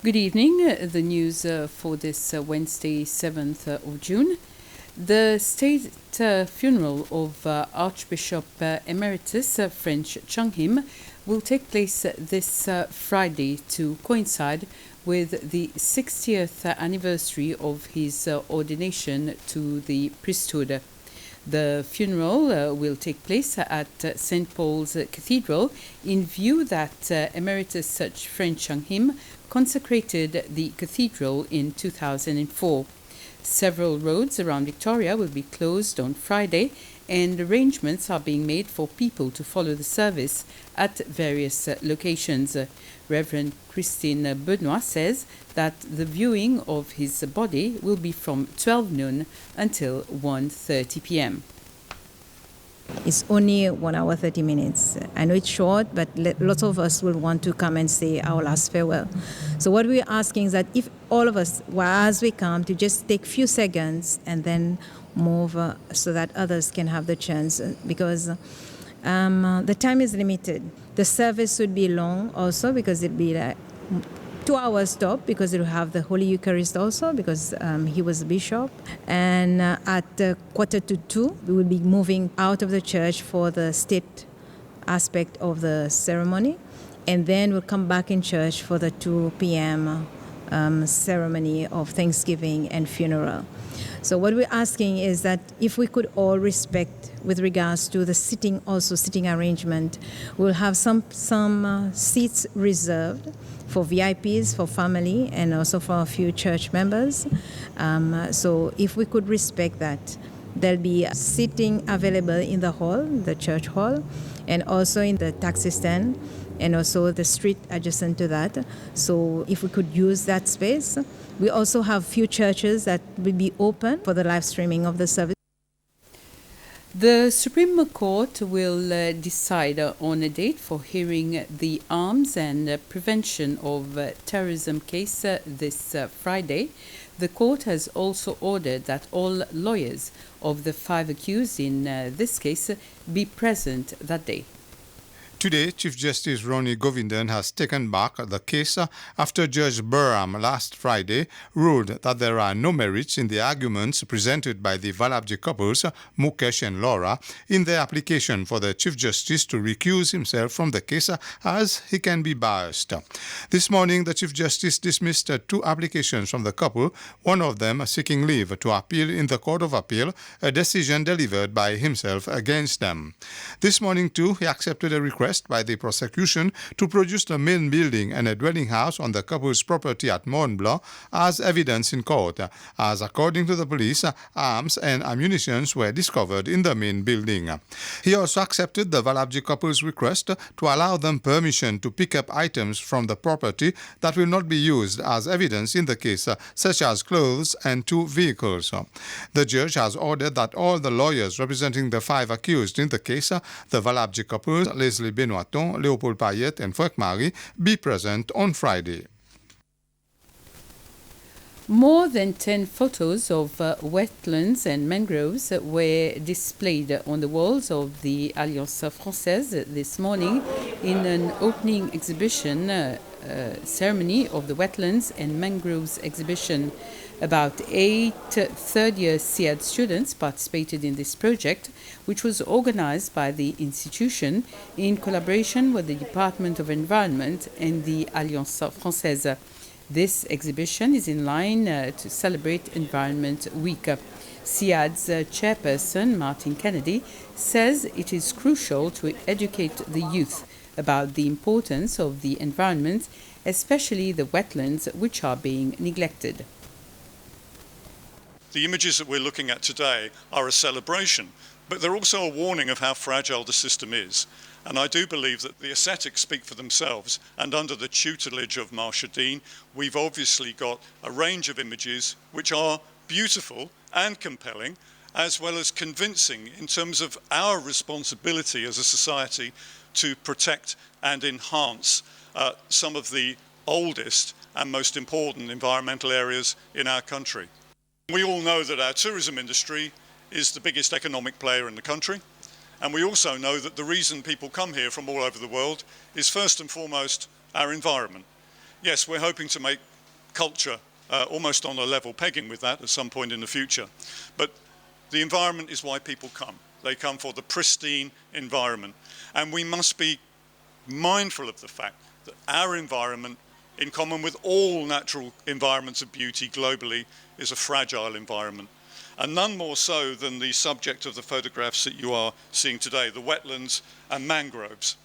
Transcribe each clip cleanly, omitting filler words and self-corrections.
Good evening. The news for this Wednesday, 7th of June. The state funeral of Archbishop Emeritus French Chung-him will take place this Friday to coincide with the 60th anniversary of his ordination to the priesthood. The funeral will take place at St. Paul's Cathedral in view that Emeritus French Chung-him consecrated the cathedral in 2004. Several roads around Victoria will be closed on Friday, and arrangements are being made for people to follow the service at various locations. Reverend Christine Benoit says that the viewing of his body will be from 12 noon until 1:30 p.m. It's only 1 hour, 30 minutes. I know it's short, but lots of us will want to come and say our last farewell. So what we're asking is that if all of us, as we come, to just take a few seconds and then move so that others can have the chance, because the time is limited. The service would be long also because it'd be like 2 hours stop, because it'll have the Holy Eucharist also, because he was a bishop. And at 1:45, we will be moving out of the church for the state aspect of the ceremony. And then we'll come back in church for the 2 p.m. Ceremony of Thanksgiving and funeral. So what we're asking is that if we could all respect with regards to the sitting arrangement, we'll have some seats reserved for VIPs, for family, and also for a few church members. So if we could respect that, there'll be seating available in the hall, the church hall, and also in the taxi stand, and also the street adjacent to that. So if we could use that space. We also have few churches that will be open for the live streaming of the service. The Supreme Court will decide on a date for hearing the arms and prevention of terrorism case this Friday. The court has also ordered that all lawyers of the 5 accused in this case be present that day. Today, Chief Justice Ronnie Govindan has taken back the case after Judge Burham last Friday ruled that there are no merits in the arguments presented by the Valabji couples, Mukesh and Laura, in their application for the Chief Justice to recuse himself from the case as he can be biased. This morning, the Chief Justice dismissed 2 applications from the couple, one of them seeking leave to appeal in the Court of Appeal, a decision delivered by himself against them. This morning, too, he accepted a request by the prosecution to produce the main building and a dwelling house on the couple's property at Mont Blanc as evidence in court, as according to the police, arms and ammunition were discovered in the main building. He also accepted the Valabji couple's request to allow them permission to pick up items from the property that will not be used as evidence in the case, such as clothes and 2 vehicles. The judge has ordered that all the lawyers representing the 5 accused in the case, the Valabji couples, Leslie Benoiton, Léopold Payette, and Frank Marie, be present on Friday. More than 10 photos of wetlands and mangroves were displayed on the walls of the Alliance Française this morning in an opening exhibition ceremony of the Wetlands and Mangroves exhibition. About 8 third-year CIAD students participated in this project, which was organized by the institution in collaboration with the Department of Environment and the Alliance Française. This exhibition is in line to celebrate Environment Week. CIAD's chairperson, Martin Kennedy, says it is crucial to educate the youth about the importance of the environment, especially the wetlands, which are being neglected. The images that we're looking at today are a celebration, but they're also a warning of how fragile the system is. And I do believe that the aesthetics speak for themselves, and under the tutelage of Marsha Dean, we've obviously got a range of images which are beautiful and compelling, as well as convincing in terms of our responsibility as a society to protect and enhance some of the oldest and most important environmental areas in our country. We all know that our tourism industry is the biggest economic player in the country. And we also know that the reason people come here from all over the world is first and foremost our environment. Yes, we're hoping to make culture almost on a level pegging with that at some point in the future. But the environment is why people come. They come for the pristine environment. And we must be mindful of the fact that our environment, in common with all natural environments of beauty globally, is a fragile environment. And none more so than the subject of the photographs that you are seeing today, the wetlands and mangroves.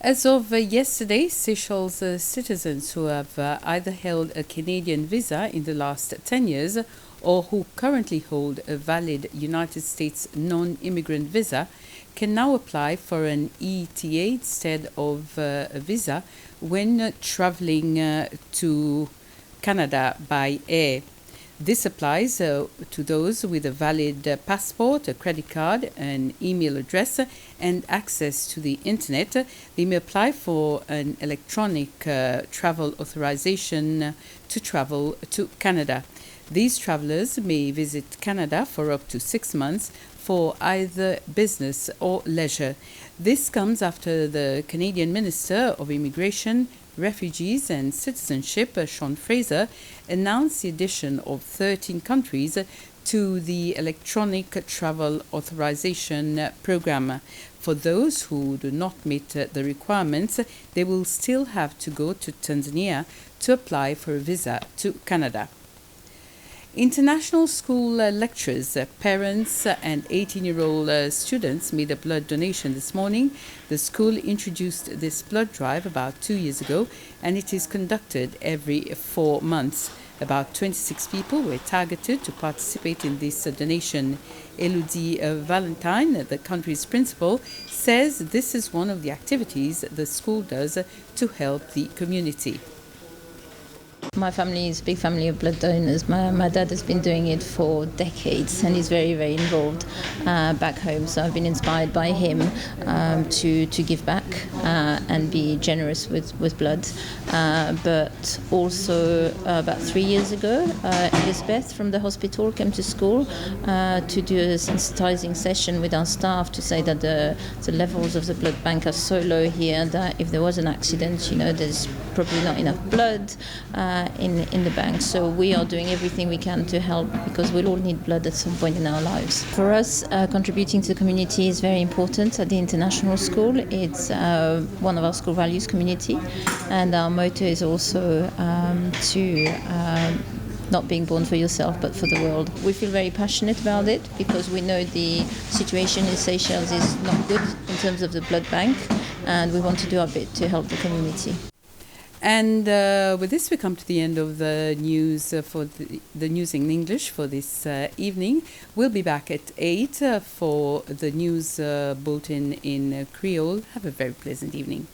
As of yesterday, Seychelles citizens who have either held a Canadian visa in the last 10 years or who currently hold a valid United States non-immigrant visa can now apply for an ETA instead of a visa when traveling to Canada by air. This applies to those with a valid passport, a credit card, an email address, and access to the internet. They may apply for an electronic travel authorization to travel to Canada. These travelers may visit Canada for up to 6 months for either business or leisure. This comes after the Canadian Minister of Immigration, Refugees and Citizenship, Sean Fraser, announced the addition of 13 countries to the Electronic Travel Authorization Program. For those who do not meet the requirements, they will still have to go to Tanzania to apply for a visa to Canada. International school lecturers, parents and 18-year-old students made a blood donation this morning. The school introduced this blood drive about 2 years ago, and it is conducted every 4 months. About 26 people were targeted to participate in this donation. Elodie Valentine, the country's principal, says this is one of the activities the school does to help the community. My family is a big family of blood donors. My dad has been doing it for decades and he's very, very involved back home. So I've been inspired by him to give back and be generous with blood. But also about 3 years ago, Elizabeth from the hospital came to school to do a sensitizing session with our staff to say that the levels of the blood bank are so low here that if there was an accident, there's probably not enough blood in the bank. So we are doing everything we can to help because we'll all need blood at some point in our lives. For us, contributing to the community is very important at the international school. It's one of our school values, community, and our motto is also to not being born for yourself but for the world. We feel very passionate about it because we know the situation in Seychelles is not good in terms of the blood bank, and we want to do our bit to help the community. And with this, we come to the end of the news for the news in English for this evening. We'll be back at 8 for the news bulletin in Creole. Have a very pleasant evening.